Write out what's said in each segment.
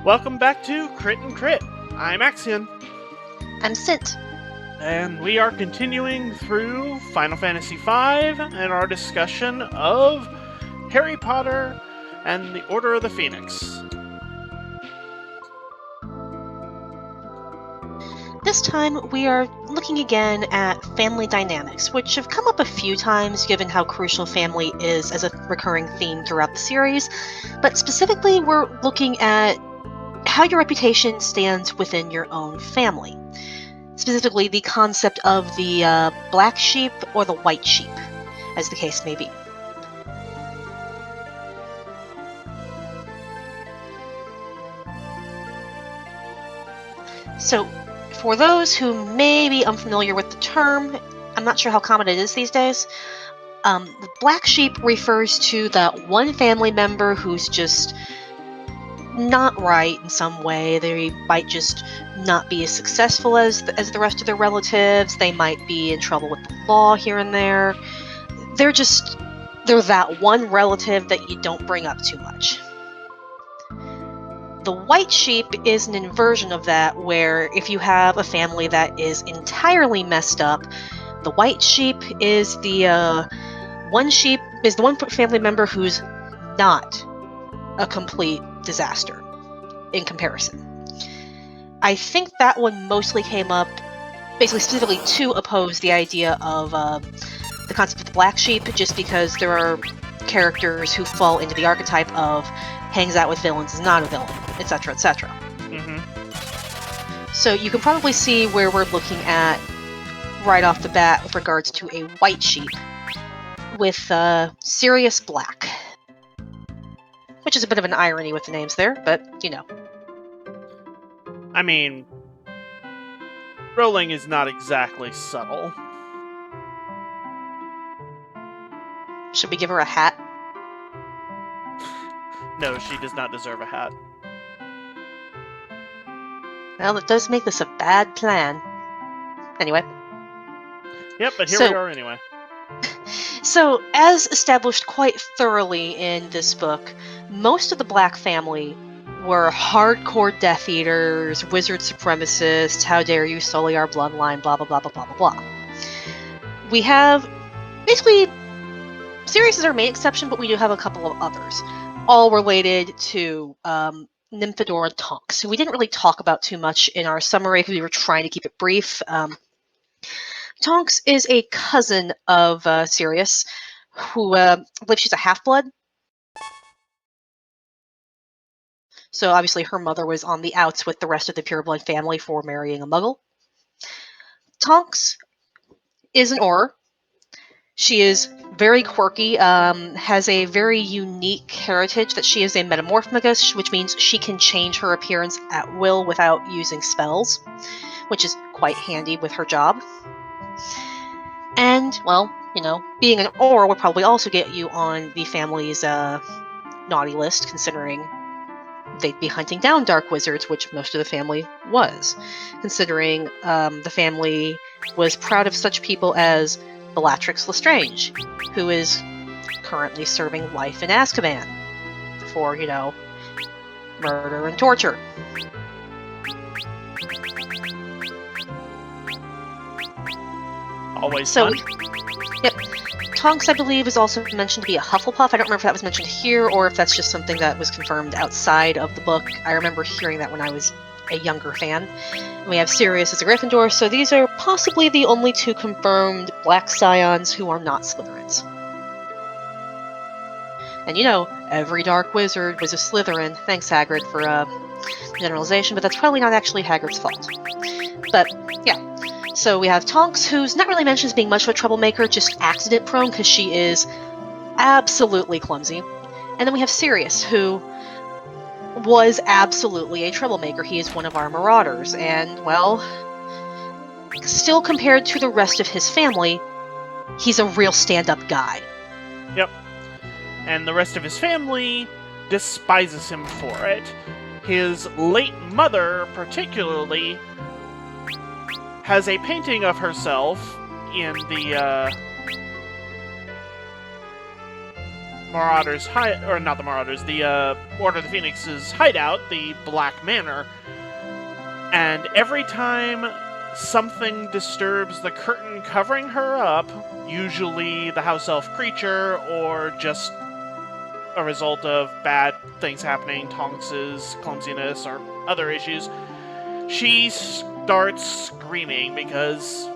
Welcome back to Crit and Crit. I'm Axion. I'm Scint. And we are continuing through Final Fantasy V and our discussion of Harry Potter and the Order of the Phoenix. This time we are looking again at family dynamics, which have come up a few times given how crucial family is as a recurring theme throughout the series, but specifically we're looking at how your reputation stands within your own family. Specifically the concept of the black sheep or the white sheep, as the case may be. So, for those who may be unfamiliar with the term, I'm not sure how common it is these days, the black sheep refers to that one family member who's just not right in some way. They might just not be as successful as the rest of their relatives. They might be in trouble with the law here and there. They're that one relative that you don't bring up too much. The white sheep is an inversion of that, where if you have a family that is entirely messed up, the white sheep is the one family member who's not a complete disaster in comparison. I think that one mostly came up basically specifically to oppose the idea of the concept of the black sheep, just because there are characters who fall into the archetype of hangs out with villains, is not a villain, etc., etc. So you can probably see where we're looking at right off the bat with regards to a white sheep with Sirius Black. Which is a bit of an irony with the names there, but, you know. I mean, Rowling is not exactly subtle. Should we give her a hat? No, she does not deserve a hat. Well, it does make this a bad plan. Anyway. Yep, but here we are anyway. So, as established quite thoroughly in this book, most of the Black family were hardcore Death Eaters, wizard supremacists, how dare you sully our bloodline, blah blah blah blah blah blah blah. We have, basically, Sirius is our main exception, but we do have a couple of others, all related to Nymphadora and Tonks, who we didn't really talk about too much in our summary because we were trying to keep it brief. Tonks is a cousin of Sirius, who I believe she's a half-blood. So obviously her mother was on the outs with the rest of the pureblood family for marrying a muggle. Tonks is an Auror. She is very quirky, has a very unique heritage that she is a metamorphomagus, which means she can change her appearance at will without using spells, which is quite handy with her job. And, well, you know, being an Auror would probably also get you on the family's naughty list, considering they'd be hunting down dark wizards, which most of the family was, considering the family was proud of such people as Bellatrix Lestrange, who is currently serving life in Azkaban for, you know, murder and torture. Always fun. Yep. Tonks, I believe, is also mentioned to be a Hufflepuff. I don't remember if that was mentioned here or if that's just something that was confirmed outside of the book. I remember hearing that when I was a younger fan. And we have Sirius as a Gryffindor, so these are possibly the only two confirmed Black Scions who are not Slytherins. And you know, every dark wizard was a Slytherin. Thanks, Hagrid, for generalization, but that's probably not actually Hagrid's fault. But, yeah. So we have Tonks, who's not really mentioned as being much of a troublemaker, just accident-prone, because she is absolutely clumsy. And then we have Sirius, who was absolutely a troublemaker. He is one of our marauders, and, well, still compared to the rest of his family, he's a real stand-up guy. Yep. And the rest of his family despises him for it. His late mother, particularly, has a painting of herself in the Marauders or not the Marauders, the Order of the Phoenix's hideout, the Black Manor. And every time something disturbs the curtain covering her up, usually the house elf creature or just a result of bad things happening, Tonks's clumsiness or other issues, she starts screaming because,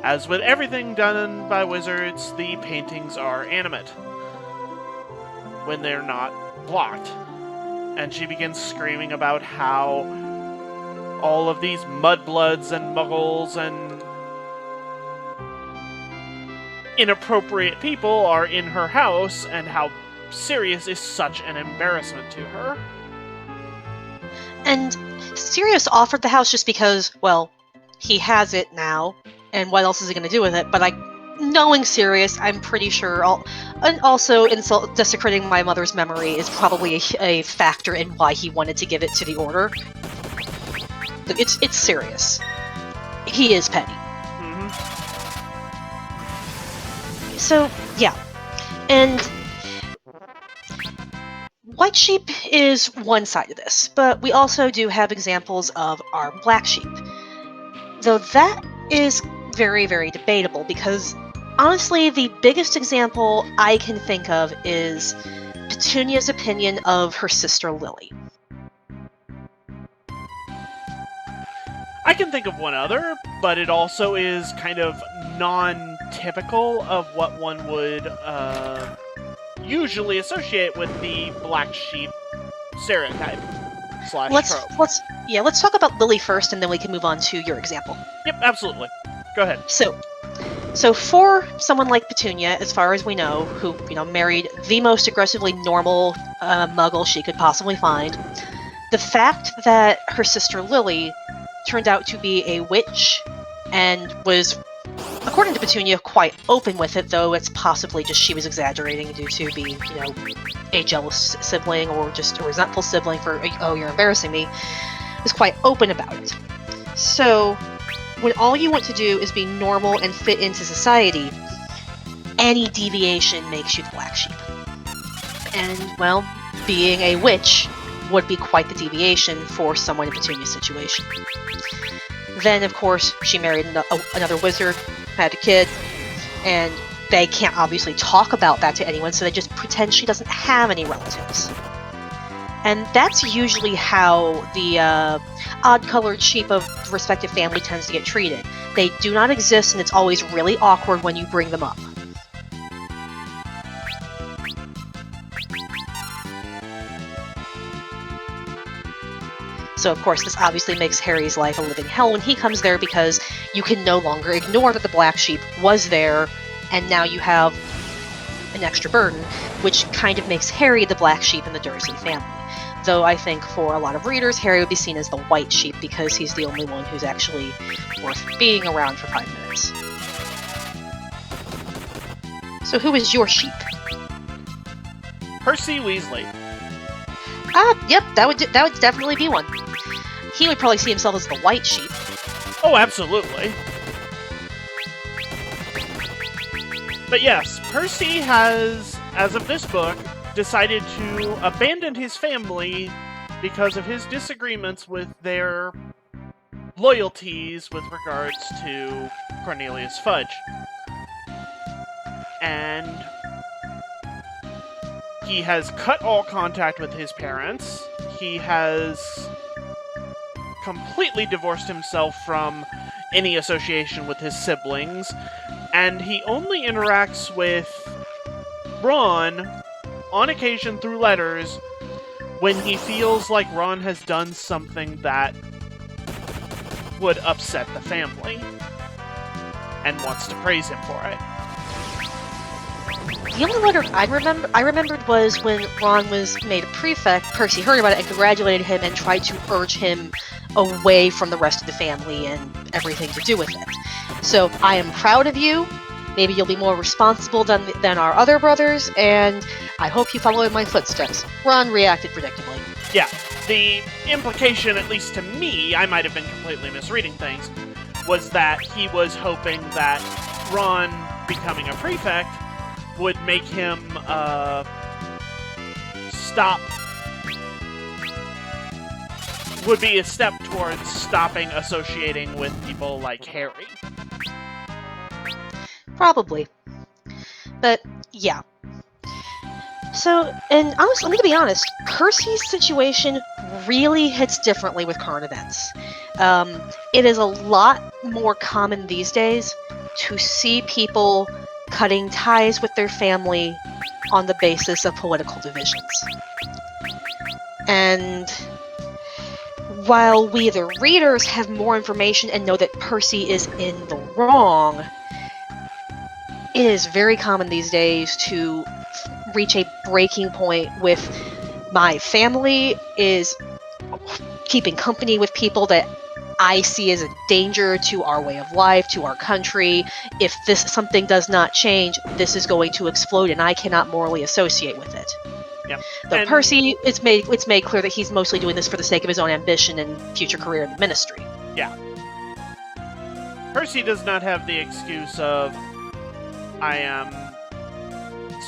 as with everything done by wizards, the paintings are animate when they're not blocked. And she begins screaming about how all of these mudbloods and muggles and inappropriate people are in her house, and how Sirius is such an embarrassment to her. And Sirius offered the house just because, well, he has it now, and what else is he going to do with it? But knowing Sirius, I'm pretty sure, and also desecrating my mother's memory is probably a factor in why he wanted to give it to the Order. It's Sirius. He is petty. Mm-hmm. So, yeah. And White Sheep is one side of this, but we also do have examples of our Black Sheep. Though that is very, very debatable, because honestly, the biggest example I can think of is Petunia's opinion of her sister Lily. I can think of one other, but it also is kind of non-typical of what one would usually associate with the Black Sheep stereotype / trope. Let's talk about Lily first, and then we can move on to your example. Yep, absolutely. Go ahead. So for someone like Petunia, as far as we know, who married the most aggressively normal muggle she could possibly find, the fact that her sister Lily turned out to be a witch and was, according to Petunia, quite open with it, though it's possibly just she was exaggerating due to being, a jealous sibling or just a resentful sibling for, oh, you're embarrassing me, was quite open about it. So, when all you want to do is be normal and fit into society, any deviation makes you the Black Sheep. And, well, being a witch would be quite the deviation for someone in Petunia's situation. Then, of course, she married another wizard, had a kid, and they can't obviously talk about that to anyone, so they just pretend she doesn't have any relatives. And that's usually how the odd-colored sheep of the respective family tends to get treated. They do not exist, and it's always really awkward when you bring them up. So, of course, this obviously makes Harry's life a living hell when he comes there, because you can no longer ignore that the Black Sheep was there, and now you have an extra burden, which kind of makes Harry the Black Sheep in the Dursley family. Though I think for a lot of readers, Harry would be seen as the White Sheep because he's the only one who's actually worth being around for 5 minutes. So who is your sheep? Percy Weasley. Yep, that would definitely be one. He would probably see himself as the White Sheep. Oh, absolutely. But yes, Percy has, as of this book, decided to abandon his family because of his disagreements with their loyalties with regards to Cornelius Fudge. And he has cut all contact with his parents. He has completely divorced himself from any association with his siblings, and he only interacts with Ron on occasion through letters when he feels like Ron has done something that would upset the family and wants to praise him for it. The only letter I remembered was when Ron was made a prefect. Percy heard about it and congratulated him and tried to urge him away from the rest of the family and everything to do with it. So I am proud of you. Maybe you'll be more responsible than our other brothers, and I hope you follow in my footsteps. Ron reacted predictably. Yeah, the implication, at least to me, I might have been completely misreading things, was that he was hoping that Ron becoming a prefect would make him stop. Would be a step towards stopping associating with people like Harry. Probably. But, yeah. So, and honestly, I'm going to be honest, Percy's situation really hits differently with current events. It is a lot more common these days to see people cutting ties with their family on the basis of political divisions. And while we, the readers, have more information and know that Percy is in the wrong, it is very common these days to reach a breaking point with my family is keeping company with people that I see as a danger to our way of life, to our country. If something does not change, this is going to explode, and I cannot morally associate with it. Yep. Though Percy, it's made clear that he's mostly doing this for the sake of his own ambition and future career in the ministry. Yeah. Percy does not have the excuse of, I am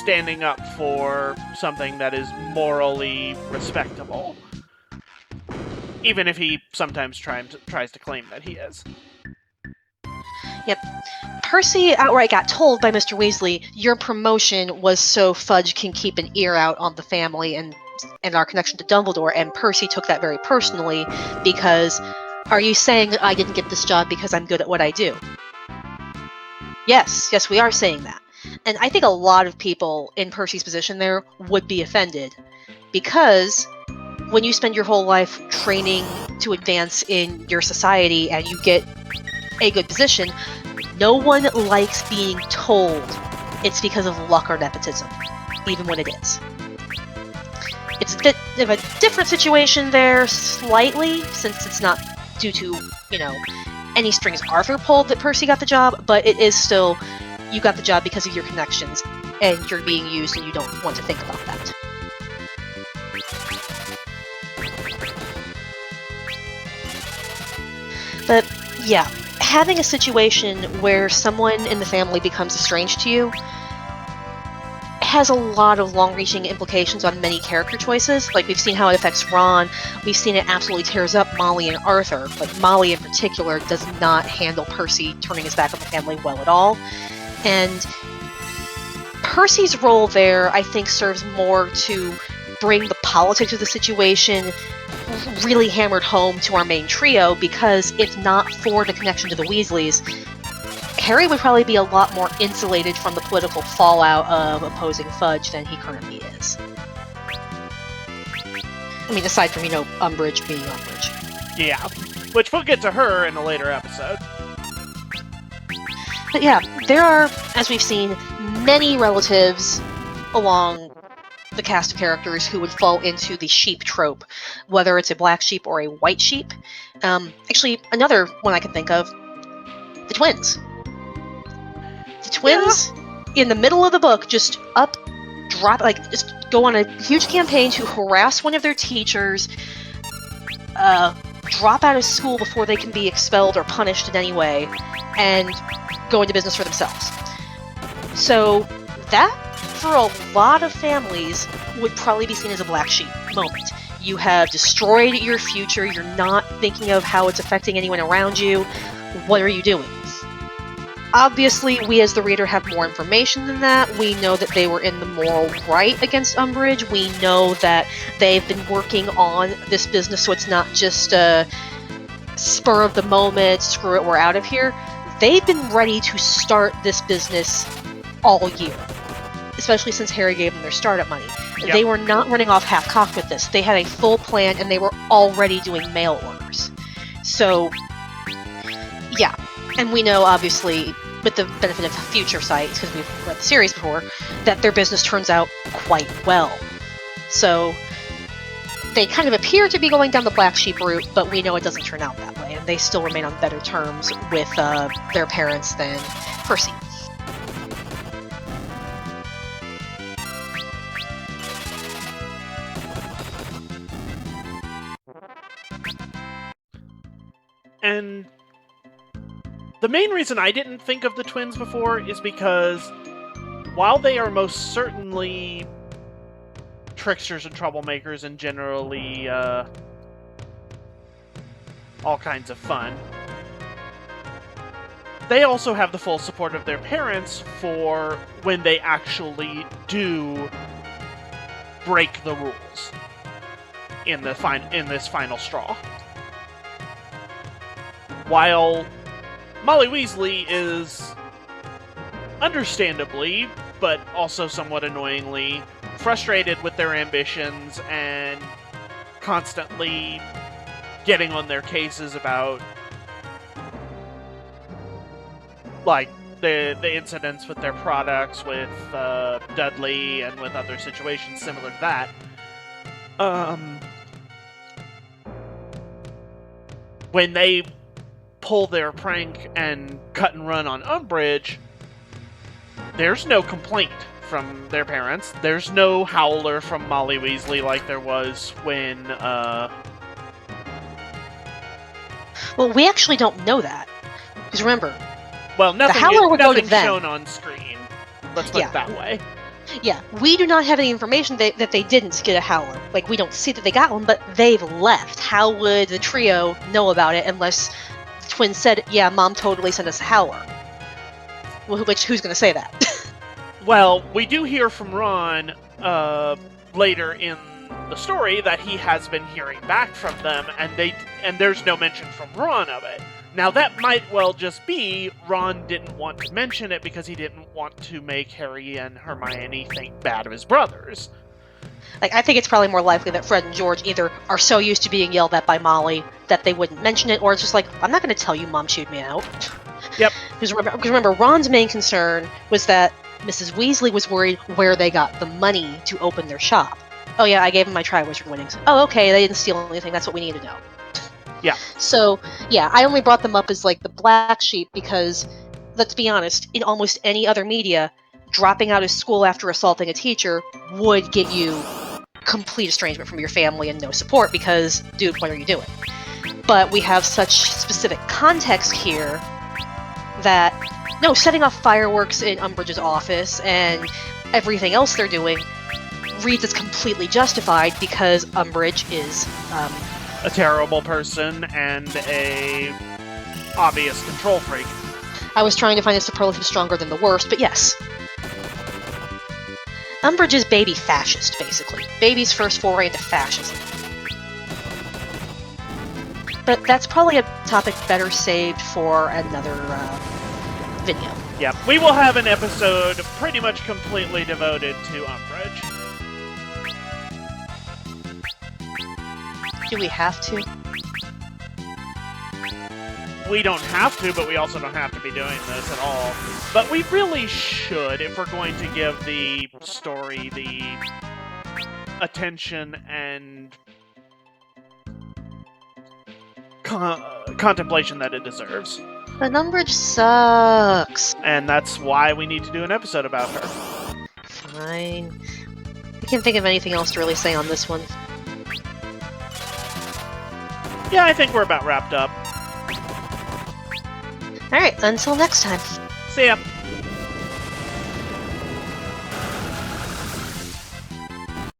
standing up for something that is morally respectable. Even if he sometimes tries to claim that he is. Yep. Percy outright got told by Mr. Weasley, your promotion was so Fudge can keep an ear out on the family and our connection to Dumbledore, and Percy took that very personally because, are you saying that I didn't get this job because I'm good at what I do? Yes, we are saying that. And I think a lot of people in Percy's position there would be offended, because when you spend your whole life training to advance in your society and you get a good position, no one likes being told it's because of luck or nepotism, even when it is. It's a bit of a different situation there, slightly, since it's not due to, any strings Arthur pulled that Percy got the job, but it is still, you got the job because of your connections, and you're being used and you don't want to think about that. But, yeah, having a situation where someone in the family becomes estranged to you has a lot of long-reaching implications on many character choices. Like, we've seen how it affects Ron, we've seen it absolutely tears up Molly and Arthur, but Molly in particular does not handle Percy turning his back on the family well at all. And Percy's role there, I think, serves more to bring the politics of the situation really hammered home to our main trio, because if not for the connection to the Weasleys, Harry would probably be a lot more insulated from the political fallout of opposing Fudge than he currently is. I mean, aside from, Umbridge being Umbridge. Yeah, which we'll get to her in a later episode. But yeah, there are, as we've seen, many relatives along the cast of characters who would fall into the sheep trope, whether it's a black sheep or a white sheep. Actually, another one I can think of, the twins. The twins, in the middle of the book, just just go on a huge campaign to harass one of their teachers, drop out of school before they can be expelled or punished in any way, and go into business for themselves. So that, for a lot of families, would probably be seen as a black sheep moment. You have destroyed your future, you're not thinking of how it's affecting anyone around you. What are you doing? Obviously, we as the reader have more information than that. We know that they were in the moral right against Umbridge. We know that they've been working on this business, so it's not just a spur of the moment, screw it, we're out of here. They've been ready to start this business all year, especially since Harry gave them their startup money. Yep. They were not running off half-cocked with this. They had a full plan, and they were already doing mail orders. So, yeah. And we know, obviously, with the benefit of future sight, because we've read the series before, that their business turns out quite well. So, they kind of appear to be going down the black sheep route, but we know it doesn't turn out that way, and they still remain on better terms with their parents than Percy. And the main reason I didn't think of the twins before is because while they are most certainly tricksters and troublemakers and generally all kinds of fun, they also have the full support of their parents for when they actually do break the rules in this final straw. While Molly Weasley is understandably, but also somewhat annoyingly, frustrated with their ambitions and constantly getting on their cases about like the incidents with their products, with Dudley, and with other situations similar to that. When they pull their prank and cut and run on Umbridge, there's no complaint from their parents. There's no howler from Molly Weasley like there was when Well, we actually don't know that. Because remember, well, nothing, howler would go to nothing them. shown on screen. Let's put it that way. Yeah, we do not have any information that they didn't get a howler. Like, we don't see that they got one, but they've left. How would the trio know about it unless the twins said, yeah, Mom totally sent us a howler? Which, who's going to say that? Well, we do hear from Ron later in the story that he has been hearing back from them, and there's no mention from Ron of it. Now, that might well just be Ron didn't want to mention it because he didn't want to make Harry and Hermione think bad of his brothers. Like, I think it's probably more likely that Fred and George either are so used to being yelled at by Molly that they wouldn't mention it, or it's just like, I'm not going to tell you Mom chewed me out. Yep. Because remember, Ron's main concern was that Mrs. Weasley was worried where they got the money to open their shop. Oh yeah, I gave them my Triwizard winnings. Oh, okay, they didn't steal anything, that's what we need to know. Yeah. So, yeah, I only brought them up as, like, the black sheep because, let's be honest, in almost any other media, dropping out of school after assaulting a teacher would get you complete estrangement from your family and no support because, dude, what are you doing? But we have such specific context here that, no, setting off fireworks in Umbridge's office and everything else they're doing reads as completely justified because Umbridge is, a terrible person and a obvious control freak. I was trying to find a superlative stronger than the worst, but yes. Umbridge is baby fascist, basically. Baby's first foray into fascism. But that's probably a topic better saved for another video. Yeah, we will have an episode pretty much completely devoted to Umbridge. Do we have to? We don't have to, but we also don't have to be doing this at all. But we really should if we're going to give the story the attention and contemplation that it deserves. But Umbridge sucks. And that's why we need to do an episode about her. Fine. I can't think of anything else to really say on this one. Yeah, I think we're about wrapped up. Alright, until next time. See ya.